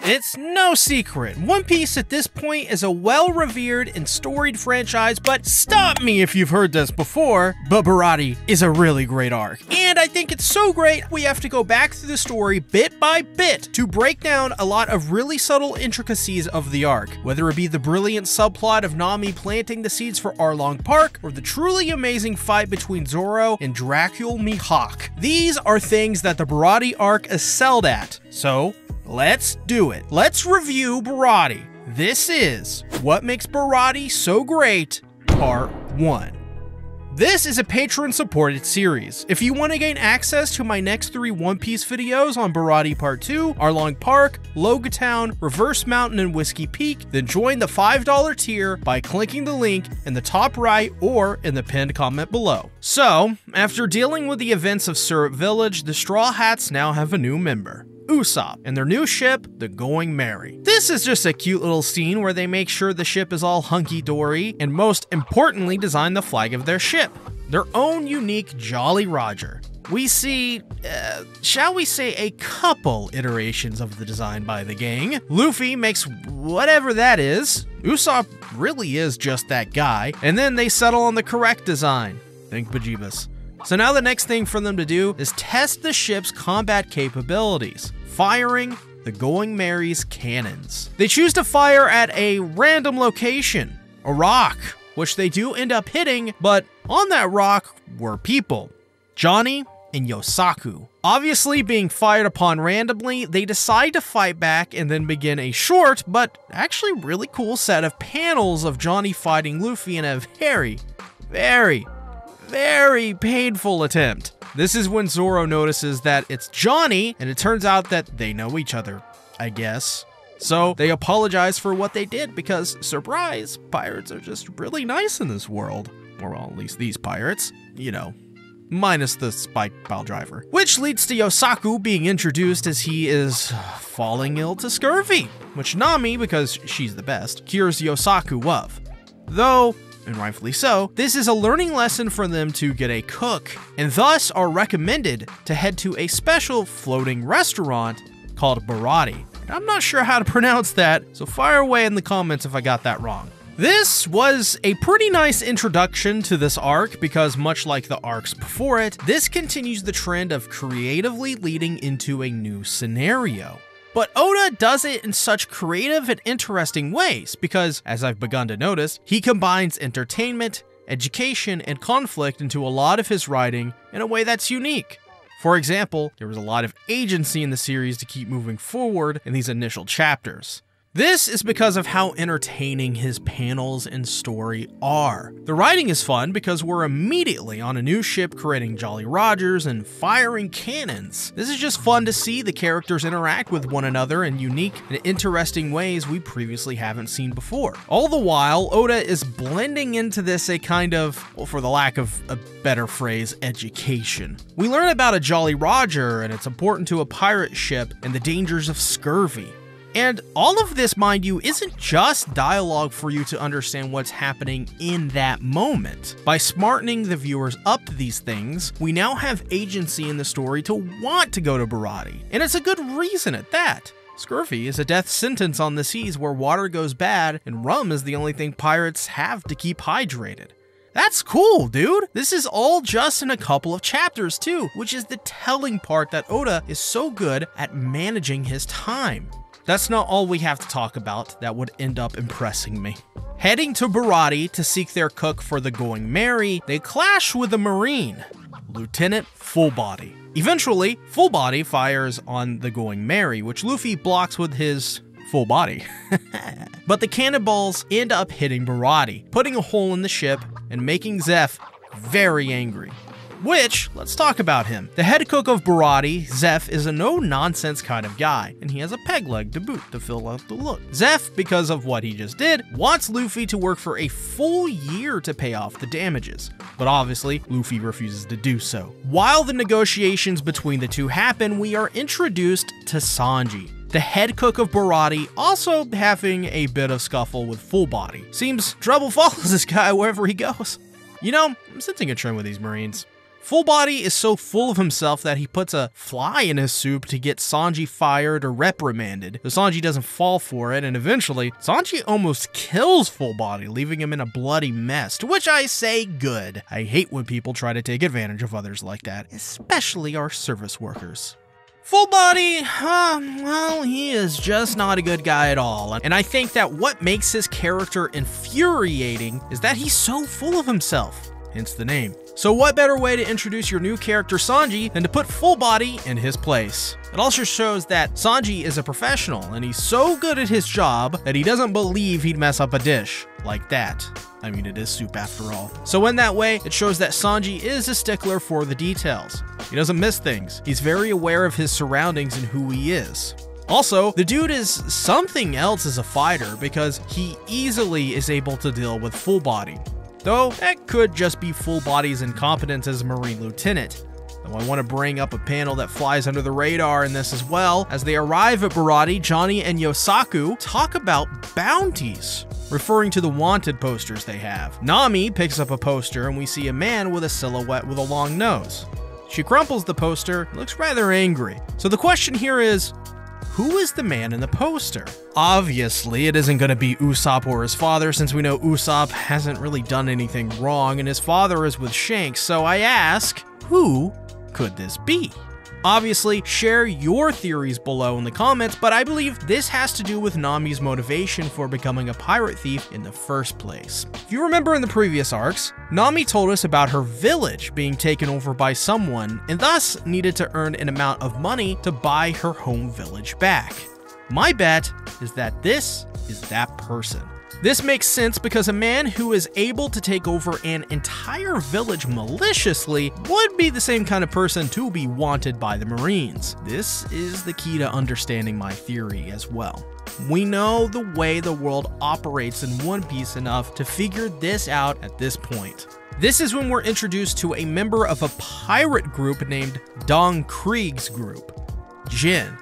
It's no secret, One Piece at this point is a well-revered and storied franchise, but stop me if you've heard this before, but Baratie is a really great arc. And I think it's so great, we have to go back through the story bit by bit to break down a lot of really subtle intricacies of the arc, whether it be the brilliant subplot of Nami planting the seeds for Arlong Park, or the truly amazing fight between Zoro and Dracul Mihawk. These are things that the Baratie arc excelled at, so let's do it. Let's review Baratie. This is What Makes Baratie So Great, Part 1. This is a Patreon-supported series. If you want to gain access to my next 3 One Piece videos on Baratie Part 2, Arlong Park, Loga Town, Reverse Mountain, and Whiskey Peak, then join the $5 tier by clicking the link in the top right or in the pinned comment below. So, after dealing with the events of Syrup Village, the Straw Hats now have a new member, Usopp, and their new ship, the Going Merry. This is just a cute little scene where they make sure the ship is all hunky-dory, and most importantly design the flag of their ship, their own unique Jolly Roger. We see, shall we say, a couple iterations of the design by the gang. Luffy makes whatever that is, Usopp really is just that guy, and then they settle on the correct design. Think Bejeebus. So now the next thing for them to do is test the ship's combat capabilities, firing the Going Merry's cannons. They choose to fire at a random location, a rock, which they do end up hitting, but on that rock were people, Johnny and Yosaku. Obviously being fired upon randomly, they decide to fight back and then begin a short, but actually really cool set of panels of Johnny fighting Luffy in a very painful attempt. This is when Zoro notices that it's Johnny, and it turns out that they know each other, I guess. So they apologize for what they did because, surprise, pirates are just really nice in this world. Or well, at least these pirates, you know, minus the spike pile driver. Which leads to Yosaku being introduced as he is falling ill to scurvy, which Nami, because she's the best, cures Yosaku of. Though, and rightfully so, this is a learning lesson for them to get a cook, and thus are recommended to head to a special floating restaurant called Baratie. I'm not sure how to pronounce that, so fire away in the comments if I got that wrong. This was a pretty nice introduction to this arc because much like the arcs before it, this continues the trend of creatively leading into a new scenario. But Oda does it in such creative and interesting ways because, as I've begun to notice, he combines entertainment, education, and conflict into a lot of his writing in a way that's unique. For example, there was a lot of agency in the series to keep moving forward in these initial chapters. This is because of how entertaining his panels and story are. The writing is fun because we're immediately on a new ship creating Jolly Rogers and firing cannons. This is just fun to see the characters interact with one another in unique and interesting ways we previously haven't seen before. All the while, Oda is blending into this a kind of, well, for the lack of a better phrase, education. We learn about a Jolly Roger and its importance to a pirate ship and the dangers of scurvy. And all of this, mind you, isn't just dialogue for you to understand what's happening in that moment. By smartening the viewers up to these things, we now have agency in the story to want to go to Baratie. And it's a good reason at that. Scurvy is a death sentence on the seas where water goes bad and rum is the only thing pirates have to keep hydrated. That's cool, dude! This is all just in a couple of chapters too, which is the telling part that Oda is so good at managing his time. That's not all we have to talk about that would end up impressing me. Heading to Baratie to seek their cook for the Going Merry, they clash with a Marine, Lieutenant Fullbody. Eventually, Fullbody fires on the Going Merry, which Luffy blocks with his full body. But the cannonballs end up hitting Baratie, putting a hole in the ship and making Zeff very angry. Which, let's talk about him. The head cook of Baratie, Zeff, is a no-nonsense kind of guy, and he has a peg leg to boot to fill out the look. Zeff, because of what he just did, wants Luffy to work for a full year to pay off the damages. But obviously, Luffy refuses to do so. While the negotiations between the two happen, we are introduced to Sanji, the head cook of Baratie, also having a bit of scuffle with Fullbody. Seems trouble follows this guy wherever he goes. You know, I'm sensing a trend with these Marines. Full Body is so full of himself that he puts a fly in his soup to get Sanji fired or reprimanded, though Sanji doesn't fall for it, and eventually, Sanji almost kills Full Body, leaving him in a bloody mess, to which I say good. I hate when people try to take advantage of others like that, especially our service workers. Full Body, well, he is just not a good guy at all, and I think that what makes his character infuriating is that he's so full of himself, hence the name. So what better way to introduce your new character Sanji than to put Full Body in his place? It also shows that Sanji is a professional and he's so good at his job that he doesn't believe he'd mess up a dish like that. I mean, it is soup after all. So in that way, it shows that Sanji is a stickler for the details. He doesn't miss things. He's very aware of his surroundings and who he is. Also, the dude is something else as a fighter because he easily is able to deal with Full Body. Though, that could just be Full Body's incompetence as a Marine Lieutenant. Though I want to bring up a panel that flies under the radar in this as well. As they arrive at Baratie, Johnny and Yosaku talk about bounties, referring to the wanted posters they have. Nami picks up a poster and we see a man with a silhouette with a long nose. She crumples the poster and looks rather angry. So the question here is, who is the man in the poster? Obviously, it isn't going to be Usopp or his father, since we know Usopp hasn't really done anything wrong and his father is with Shanks, so I ask, who could this be? Obviously, share your theories below in the comments, but I believe this has to do with Nami's motivation for becoming a pirate thief in the first place. If you remember in the previous arcs, Nami told us about her village being taken over by someone and thus needed to earn an amount of money to buy her home village back. My bet is that this is that person. This makes sense because a man who is able to take over an entire village maliciously would be the same kind of person to be wanted by the Marines. This is the key to understanding my theory as well. We know the way the world operates in One Piece enough to figure this out at this point. This is when we're introduced to a member of a pirate group named Don Krieg's group, Jin.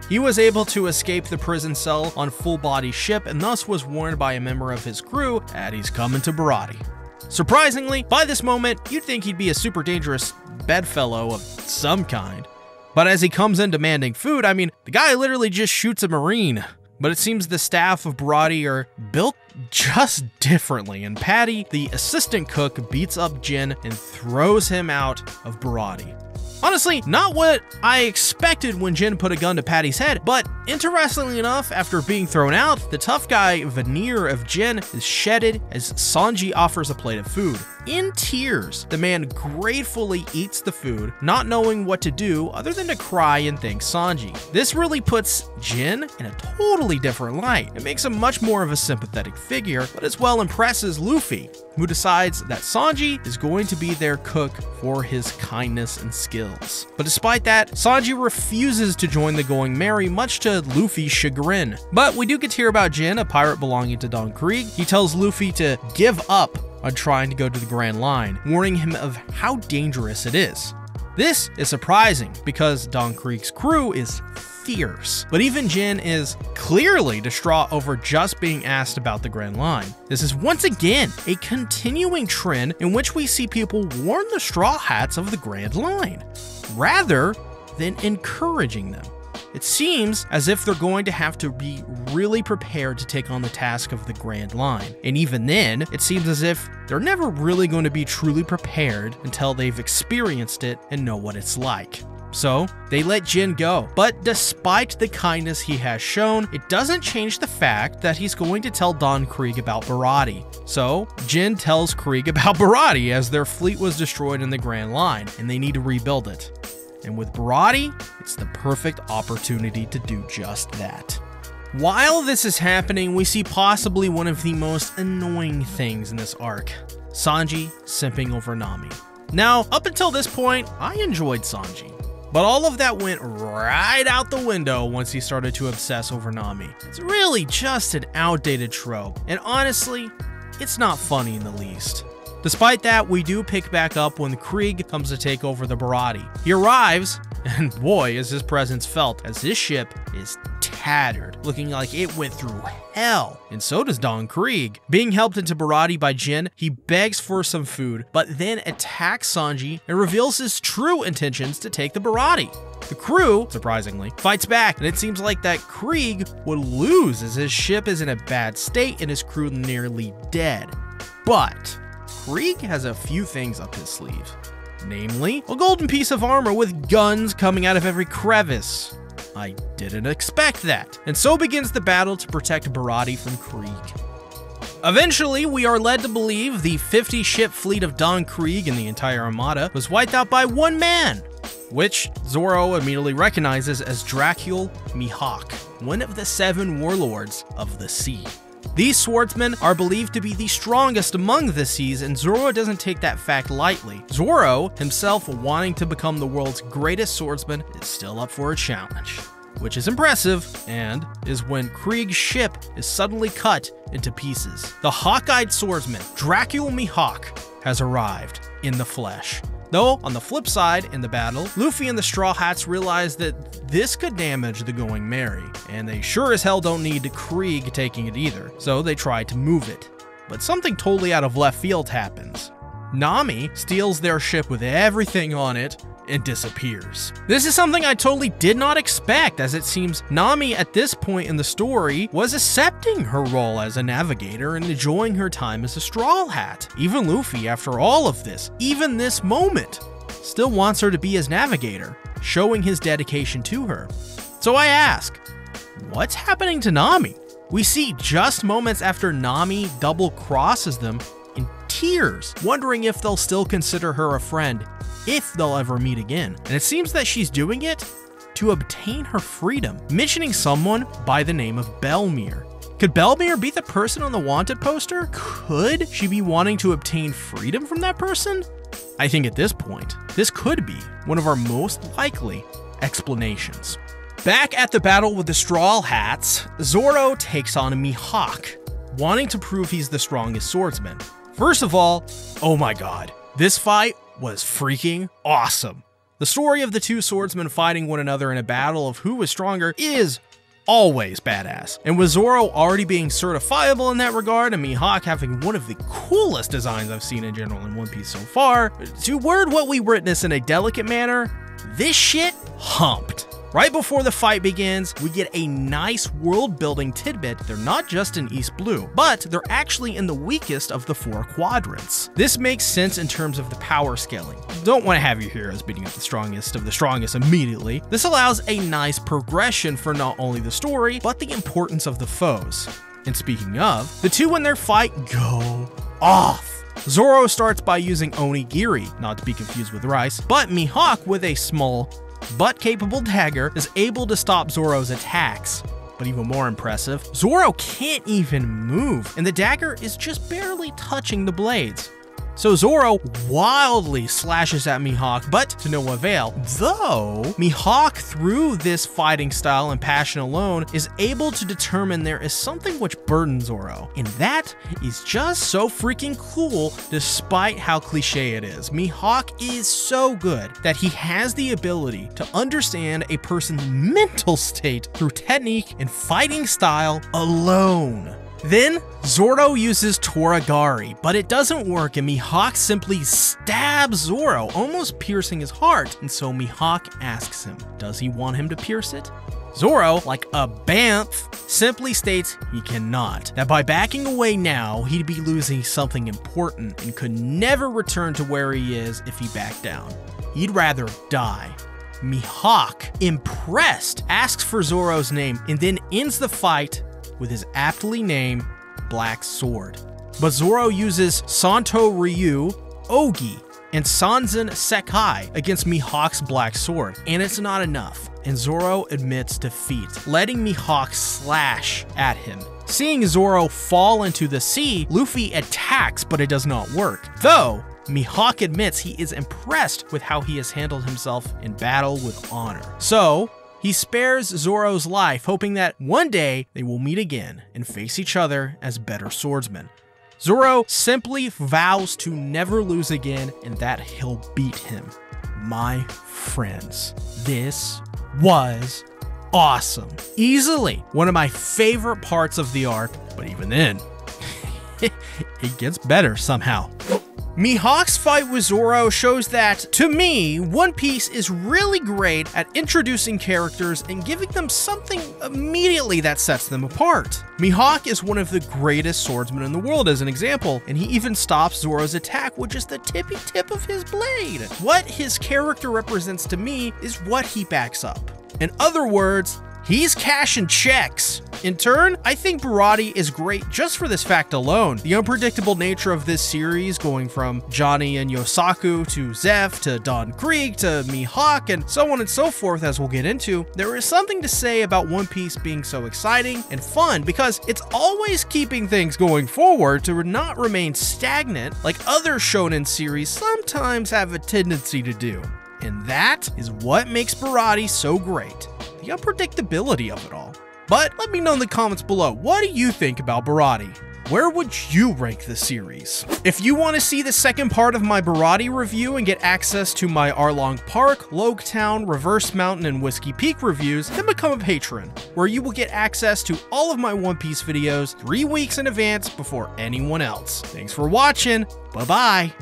He was able to escape the prison cell on Full Body's ship and thus was warned by a member of his crew that he's coming to Baratie. Surprisingly, by this moment, you'd think he'd be a super dangerous bedfellow of some kind. But as he comes in demanding food, I mean, the guy literally just shoots a Marine. But it seems the staff of Baratie are built just differently, and Patty, the assistant cook, beats up Jin and throws him out of Baratie. Honestly, not what I expected when Jin put a gun to Patty's head, but interestingly enough, after being thrown out, the tough guy veneer of Jin is shedded as Sanji offers a plate of food. In tears, the man gratefully eats the food, not knowing what to do other than to cry and thank Sanji. This really puts Jin in a totally different light. It makes him much more of a sympathetic figure, but as well impresses Luffy, who decides that Sanji is going to be their cook for his kindness and skills. But despite that, Sanji refuses to join the Going Merry, much to Luffy's chagrin. But we do get to hear about Jin, a pirate belonging to Don Krieg. He tells Luffy to give up on trying to go to the Grand Line, warning him of how dangerous it is. This is surprising because Don Krieg's crew is fierce, but even Jin is clearly distraught over just being asked about the Grand Line. This is once again a continuing trend in which we see people warn the Straw Hats of the Grand Line, rather than encouraging them. It seems as if they're going to have to be really prepared to take on the task of the Grand Line. And even then, it seems as if they're never really going to be truly prepared until they've experienced it and know what it's like. So, they let Jin go, but despite the kindness he has shown, it doesn't change the fact that he's going to tell Don Krieg about Baratie. So, Jin tells Krieg about Baratie as their fleet was destroyed in the Grand Line, and they need to rebuild it. And with Baratie, it's the perfect opportunity to do just that. While this is happening, we see possibly one of the most annoying things in this arc, Sanji simping over Nami. Now, up until this point, I enjoyed Sanji, but all of that went right out the window once he started to obsess over Nami. It's really just an outdated trope, and honestly, it's not funny in the least. Despite that, we do pick back up when Krieg comes to take over the Baratie. He arrives, and boy is his presence felt, as his ship is tattered, looking like it went through hell. And so does Don Krieg. Being helped into Baratie by Jin, he begs for some food, but then attacks Sanji and reveals his true intentions to take the Baratie. The crew, surprisingly, fights back, and it seems like that Krieg would lose as his ship is in a bad state and his crew nearly dead. But Krieg has a few things up his sleeve. Namely, a golden piece of armor with guns coming out of every crevice. I didn't expect that. And so begins the battle to protect Baratie from Krieg. Eventually, we are led to believe the 50-ship fleet of Don Krieg and the entire armada was wiped out by one man, which Zoro immediately recognizes as Dracul Mihawk, one of the 7 warlords of the sea. These swordsmen are believed to be the strongest among the seas, and Zoro doesn't take that fact lightly. Zoro, himself wanting to become the world's greatest swordsman, is still up for a challenge. Which is impressive, and is when Krieg's ship is suddenly cut into pieces. The hawk-eyed swordsman, Dracul Mihawk, has arrived in the flesh. Though, on the flip side, in the battle, Luffy and the Straw Hats realize that this could damage the Going Merry, and they sure as hell don't need Krieg taking it either, so they try to move it. But something totally out of left field happens. Nami steals their ship with everything on it and disappears. This is something I totally did not expect, as it seems Nami at this point in the story was accepting her role as a navigator and enjoying her time as a Straw Hat. Even Luffy, after all of this, even this moment, still wants her to be his navigator, showing his dedication to her. So I ask, what's happening to Nami? We see just moments after Nami double crosses them in tears, wondering if they'll still consider her a friend, if they'll ever meet again. And it seems that she's doing it to obtain her freedom, mentioning someone by the name of Belmere. Could Belmere be the person on the wanted poster? Could she be wanting to obtain freedom from that person? I think at this point, this could be one of our most likely explanations. Back at the battle with the Straw Hats, Zoro takes on Mihawk, wanting to prove he's the strongest swordsman. First of all, oh my god, this fight was freaking awesome. The story of the 2 swordsmen fighting one another in a battle of who was stronger is always badass. And with Zoro already being certifiable in that regard, and Mihawk having one of the coolest designs I've seen in general in One Piece so far, to word what we witness in a delicate manner, this shit humped. Right before the fight begins, we get a nice world-building tidbit. They're not just in East Blue, but they're actually in the weakest of the 4 quadrants. This makes sense in terms of the power scaling. You don't want to have your heroes beating up the strongest of the strongest immediately. This allows a nice progression for not only the story, but the importance of the foes. And speaking of, the 2 in their fight go off. Zoro starts by using Onigiri, not to be confused with rice, but Mihawk with a small but capable dagger is able to stop Zoro's attacks. But even more impressive, Zoro can't even move, and the dagger is just barely touching the blades. So Zoro wildly slashes at Mihawk, but to no avail, though Mihawk, through this fighting style and passion alone, is able to determine there is something which burdens Zoro, and that is just so freaking cool despite how cliche it is. Mihawk is so good that he has the ability to understand a person's mental state through technique and fighting style alone. Then, Zoro uses Toragari, but it doesn't work and Mihawk simply stabs Zoro, almost piercing his heart, and so Mihawk asks him, does he want him to pierce it? Zoro, like a bamf, simply states he cannot, that by backing away now, he'd be losing something important and could never return to where he is if he backed down. He'd rather die. Mihawk, impressed, asks for Zoro's name and then ends the fight with his aptly named Black Sword. But Zoro uses Santo Ryu, Ogi, and Sanzen Sekai against Mihawk's Black Sword, and it's not enough, and Zoro admits defeat, letting Mihawk slash at him. Seeing Zoro fall into the sea, Luffy attacks, but it does not work. Though, Mihawk admits he is impressed with how he has handled himself in battle with honor. So, he spares Zoro's life, hoping that one day they will meet again and face each other as better swordsmen. Zoro simply vows to never lose again and that he'll beat him. My friends, this was awesome. Easily one of my favorite parts of the arc, but even then, it gets better somehow. Mihawk's fight with Zoro shows that, to me, One Piece is really great at introducing characters and giving them something immediately that sets them apart. Mihawk is one of the greatest swordsmen in the world as an example, and he even stops Zoro's attack with just the tippy tip of his blade. What his character represents to me is what he backs up. In other words, he's cashing checks. In turn, I think Baratie is great just for this fact alone. The unpredictable nature of this series, going from Johnny and Yosaku to Zeph to Don Krieg to Mihawk and so on and so forth, as we'll get into, there is something to say about One Piece being so exciting and fun because it's always keeping things going forward to not remain stagnant like other shonen series sometimes have a tendency to do. And that is what makes Baratie so great, the unpredictability of it all. But let me know in the comments below, what do you think about Baratie? Where would you rank the series? If you want to see the second part of my Baratie review and get access to my Arlong Park, Loguetown, Reverse Mountain, and Whiskey Peak reviews, then become a patron, where you will get access to all of my One Piece videos 3 weeks in advance before anyone else. Thanks for watching, bye-bye!